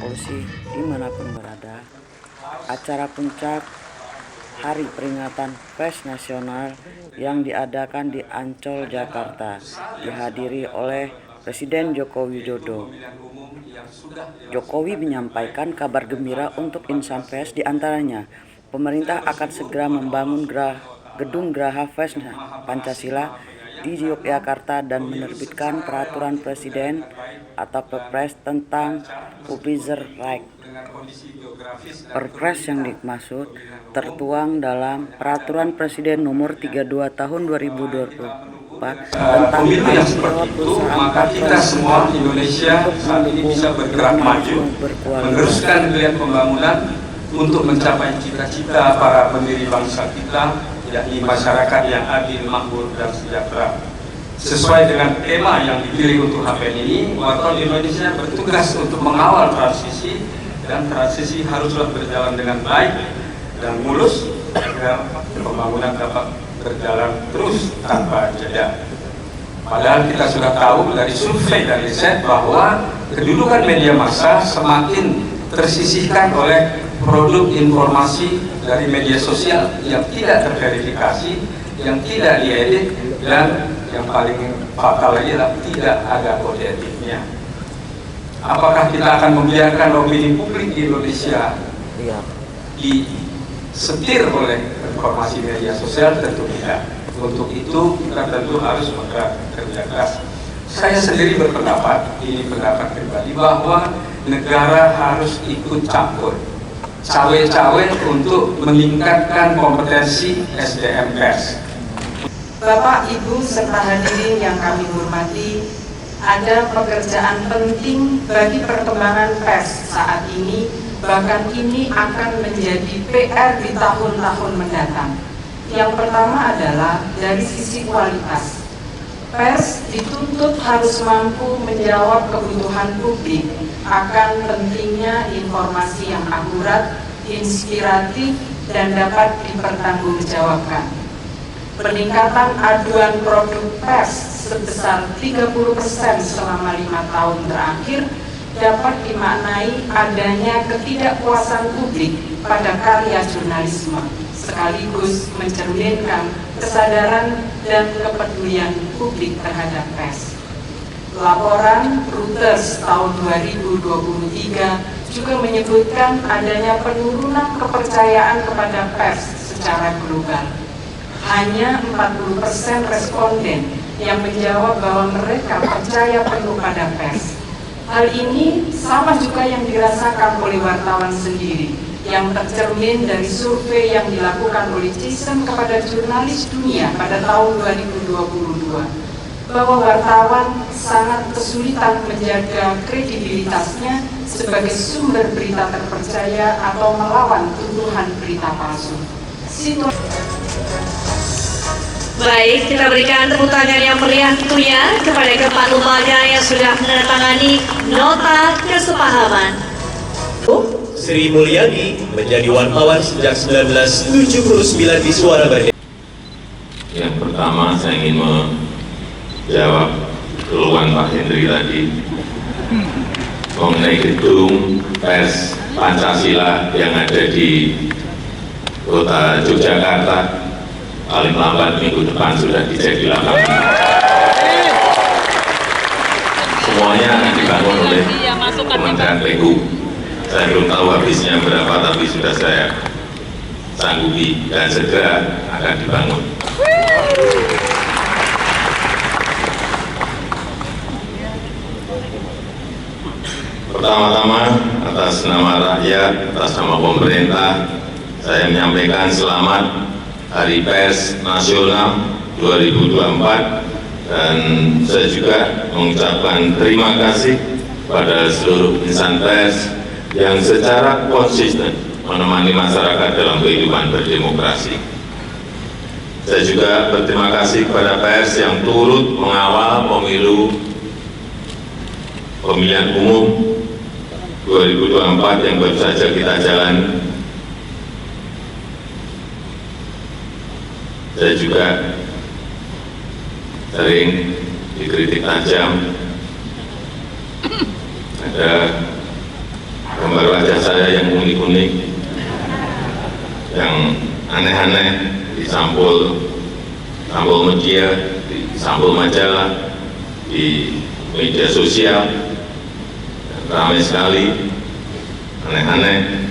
polusi dimanapun berada. Acara puncak Hari Peringatan Pers Nasional yang diadakan di Ancol, Jakarta, dihadiri oleh Presiden Joko Widodo. Jokowi menyampaikan kabar gembira untuk insan pers, diantaranya pemerintah akan segera membangun gedung Geraha Pers Pancasila di Yogyakarta dan menerbitkan peraturan presiden atau Perpres tentang Publisher Right. Perpres yang dimaksud tertuang dalam Peraturan Presiden Nomor 32 Tahun 2024 tentang pemilu yang tanggung seperti jawab itu, perusahaan maka kita semua Indonesia saat ini bisa bergerak maju, meneruskan geliat pembangunan untuk mencapai cita-cita para pendiri bangsa kita, yakni masyarakat yang adil, makmur, dan sejahtera. Sesuai dengan tema yang dipilih untuk HPN ini, Wartawan Indonesia bertugas untuk mengawal transisi, dan transisi haruslah berjalan dengan baik dan mulus agar pembangunan dapat berjalan terus tanpa jeda. Padahal kita sudah tahu dari survei dan riset bahwa kedudukan media massa semakin tersisihkan oleh produk informasi dari media sosial yang tidak terverifikasi, yang tidak diedit, dan yang paling fatal lagi adalah tidak ada kode etiknya. Apakah kita akan membiarkan opini publik di Indonesia disetir oleh informasi media sosial? Tentu tidak. Untuk itu kita tentu harus bekerja keras. Saya sendiri berpendapat, ini pendapat pribadi, bahwa negara harus ikut campur, cawe-cawe untuk meningkatkan kompetensi SDM pers. Bapak, Ibu, serta hadirin yang kami hormati, ada pekerjaan penting bagi perkembangan pers saat ini, bahkan ini akan menjadi PR di tahun-tahun mendatang. Yang pertama adalah dari sisi kualitas. Pers dituntut harus mampu menjawab kebutuhan publik akan pentingnya informasi yang akurat, inspiratif, dan dapat dipertanggungjawabkan. Peningkatan aduan produk pers sebesar 30% selama 5 tahun terakhir dapat dimaknai adanya ketidakpuasan publik pada karya jurnalisme, sekaligus mencerminkan kesadaran dan kepedulian publik terhadap pers. Laporan Reuters tahun 2023 juga menyebutkan adanya penurunan kepercayaan kepada pers secara global. Hanya 40% responden yang menjawab bahwa mereka percaya penuh pada pers. Hal ini sama juga yang dirasakan oleh wartawan sendiri, yang tercermin dari survei yang dilakukan oleh CISEM kepada jurnalis dunia pada tahun 2022, bahwa wartawan sangat kesulitan menjaga kredibilitasnya sebagai sumber berita terpercaya atau melawan tuduhan berita palsu. Baik, kita berikan tepuk tangan yang meriah tentunya kepada kepala lembaga yang sudah menandatangani nota kesepahaman. Sri Mulyani menjadi wartawan sejak 1979 di Suara Berdeka. Yang pertama saya ingin menjawab keluhan Pak Hendri tadi mengenai gedung pers Pancasila yang ada di kota Yogyakarta. Paling lambat minggu depan sudah dijadi lapangan. Semuanya akan dibangun oleh Kementerian PU. Saya belum tahu habisnya berapa, tapi sudah saya sanggupi dan segera akan dibangun. Pertama-tama, atas nama rakyat, atas nama pemerintah, saya menyampaikan selamat Hari Pers Nasional 2024, dan saya juga mengucapkan terima kasih pada seluruh insan pers yang secara konsisten menemani masyarakat dalam kehidupan berdemokrasi. Saya juga berterima kasih kepada pers yang turut mengawal pemilihan umum 2024 yang baru saja kita jalani. Saya juga sering dikritik tajam, ada gambar wajah saya yang unik-unik, yang aneh-aneh, di sampul media, di sampul majalah, di media sosial, ramai sekali, aneh-aneh,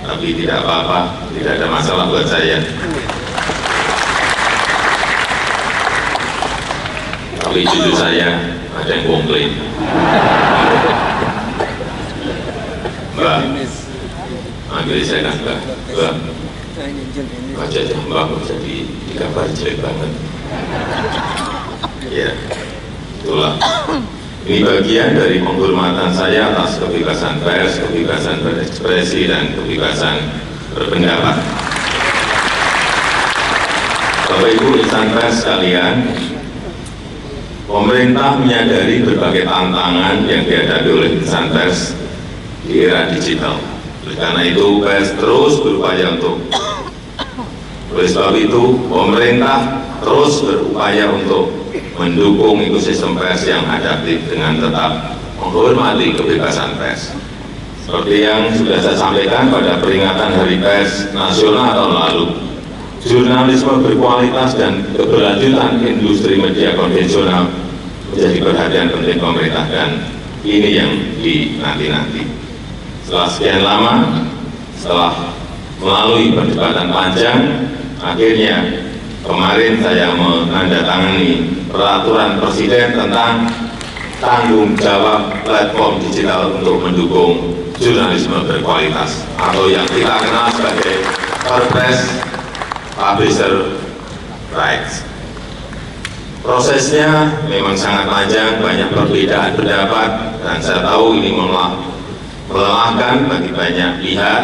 tapi tidak apa-apa, tidak ada masalah buat saya. Tapi jujur saya ada yang komplain. Mbak, akhirnya saya kan Mbak, wajahnya Mbak jadi digambar jelek banget. Ya, itulah. Ini bagian dari penghormatan saya atas kebebasan pers, kebebasan berekspresi, dan kebebasan berpendapat. Bapak Ibu insan pers sekalian, pemerintah menyadari berbagai tantangan yang dihadapi oleh insan pers di era digital. Oleh karena itu, pers terus berupaya oleh sebab itu, pemerintah terus berupaya untuk mendukung ekosistem pers yang adaptif dengan tetap menghormati kebebasan pers. Seperti yang sudah saya sampaikan pada peringatan Hari Pers Nasional tahun lalu, jurnalisme berkualitas dan keberlanjutan industri media konvensional menjadi perhatian penting pemerintah, dan ini yang dinanti-nanti. Setelah sekian lama, setelah melalui perdebatan panjang, akhirnya kemarin saya menandatangani peraturan presiden tentang tanggung jawab platform digital untuk mendukung jurnalisme berkualitas, atau yang kita kenal sebagai Perpres Publisher Rights. Prosesnya memang sangat panjang, banyak perbedaan pendapat, dan saya tahu ini melelahkan bagi banyak pihak,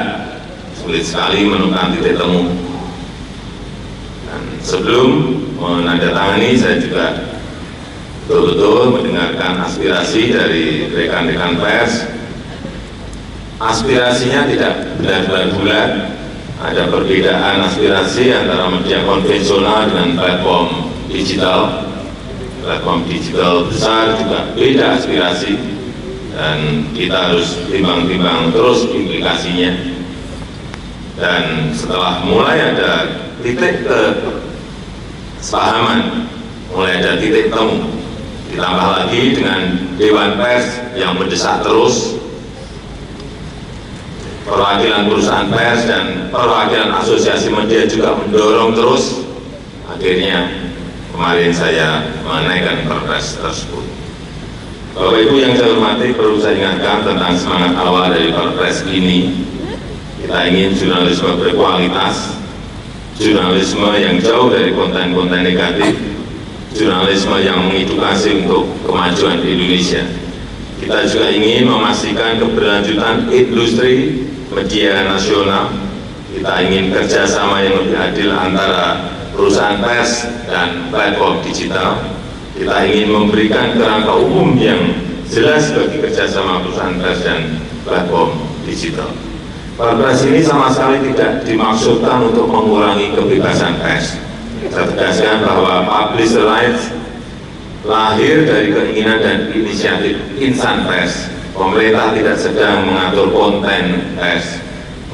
sulit sekali menemukan titik temu. Sebelum menandatangani, saya juga betul-betul mendengarkan aspirasi dari rekan-rekan pers. Aspirasinya tidak benar-benar bulat, ada perbedaan aspirasi antara media konvensional dengan platform digital. Platform digital besar juga beda aspirasi, dan kita harus timbang-timbang terus implikasinya. Dan setelah mulai ada titik kesepahaman, mulai ada titik temu, ditambah lagi dengan Dewan Pers yang mendesak terus, perwakilan perusahaan pers dan perwakilan asosiasi media juga mendorong terus, akhirnya kemarin saya menaikkan Perpres tersebut. Bapak Ibu yang saya hormati, perlu saya ingatkan tentang semangat awal dari Perpres ini. Kita ingin jurnalisme berkualitas, jurnalisme yang jauh dari konten-konten negatif, jurnalisme yang mengedukasi untuk kemajuan Indonesia. Kita juga ingin memastikan keberlanjutan industri media nasional. Kita ingin kerjasama yang lebih adil antara perusahaan pers dan platform digital. Kita ingin memberikan kerangka umum yang jelas bagi kerjasama perusahaan pers dan platform digital. Perpres ini sama sekali tidak dimaksudkan untuk mengurangi kebebasan pers. Saya tegaskan bahwa publisher rights lahir dari keinginan dan inisiatif insan pers. Pemerintah tidak sedang mengatur konten pers.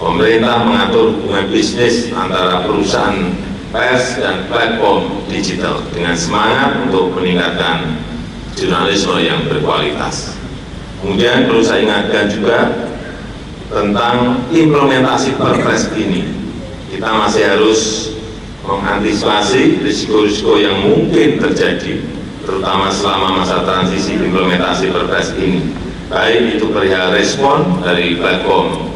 Pemerintah mengatur hubungan bisnis antara perusahaan pers dan platform digital dengan semangat untuk meningkatkan jurnalisme yang berkualitas. Kemudian perlu saya ingatkan juga tentang implementasi Perpres ini. Kita masih harus mengantisipasi risiko-risiko yang mungkin terjadi, terutama selama masa transisi implementasi Perpres ini, baik itu perihal respon dari platform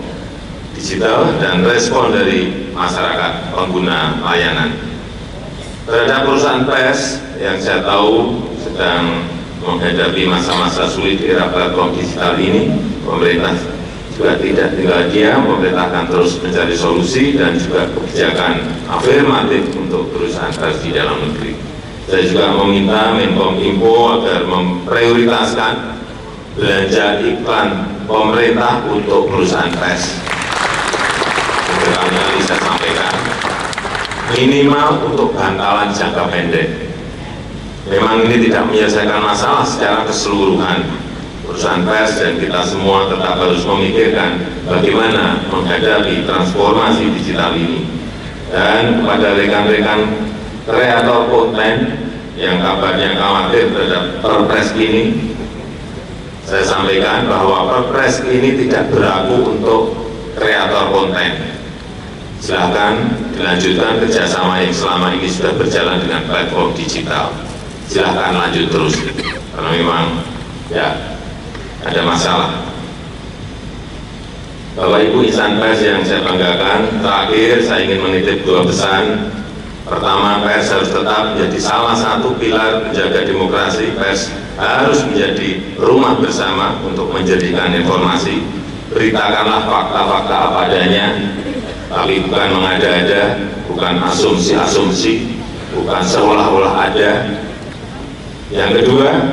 digital dan respon dari masyarakat pengguna layanan. Terhadap perusahaan pers yang saya tahu sedang menghadapi masa-masa sulit di era platform digital ini, pemerintah juga tidak tinggal diam. Pemerintah akan terus mencari solusi dan juga kebijakan afirmatif untuk perusahaan pers di dalam negeri. Saya juga meminta Menkominfo agar memprioritaskan belanja iklan pemerintah untuk perusahaan pers. Beberapa kali saya sampaikan, minimal untuk bantalan jangka pendek. Memang ini tidak menyelesaikan masalah secara keseluruhan. perusahaan pers dan kita semua tetap harus memikirkan bagaimana menghadapi transformasi digital ini. Dan kepada rekan-rekan kreator konten yang kabarnya khawatir terhadap Perpres ini, saya sampaikan bahwa Perpres ini tidak berlaku untuk kreator konten. Silahkan dilanjutkan kerjasama yang selama ini sudah berjalan dengan platform digital. Silahkan lanjut terus, karena memang ya ada masalah. Bapak Ibu insan pers yang saya banggakan, terakhir saya ingin menitip dua pesan. Pertama, pers harus tetap menjadi salah satu pilar menjaga demokrasi. Pers harus menjadi rumah bersama untuk menjadikan informasi. Beritakanlah fakta-fakta apa adanya, tapi bukan mengada-ada, bukan asumsi-asumsi, bukan seolah-olah ada. Yang kedua,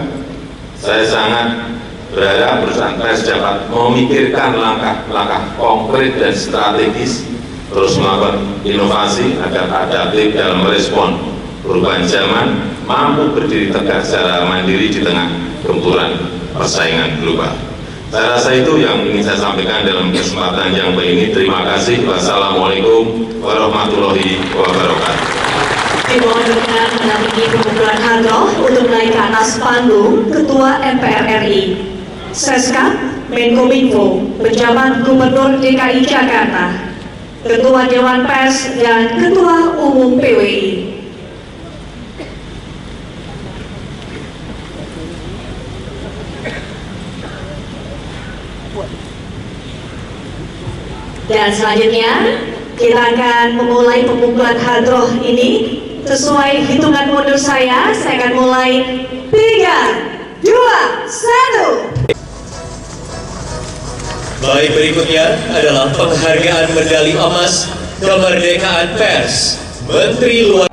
saya sangat berharap perusahaan pers dapat memikirkan langkah-langkah konkret dan strategis, terus melakukan inovasi agar adaptif dalam merespon perubahan zaman, mampu berdiri tegak secara mandiri di tengah gempuran persaingan global. Saya rasa itu yang ingin saya sampaikan dalam kesempatan yang baik ini. Terima kasih. Wassalamualaikum warahmatullahi wabarakatuh. Dimohon berkenan mendampingi pengumpulan hadroh untuk naik ke atas panggung Ketua MPR RI, Seskap, Menkominfo, Penjabat Gubernur DKI Jakarta, Ketua Dewan Pers, dan Ketua Umum PWI. Dan selanjutnya kita akan memulai pengumpulan hadroh ini sesuai hitungan mundur saya akan mulai 3, 2, 1. Baik, berikutnya adalah penghargaan medali emas kemerdekaan pers Menteri Luar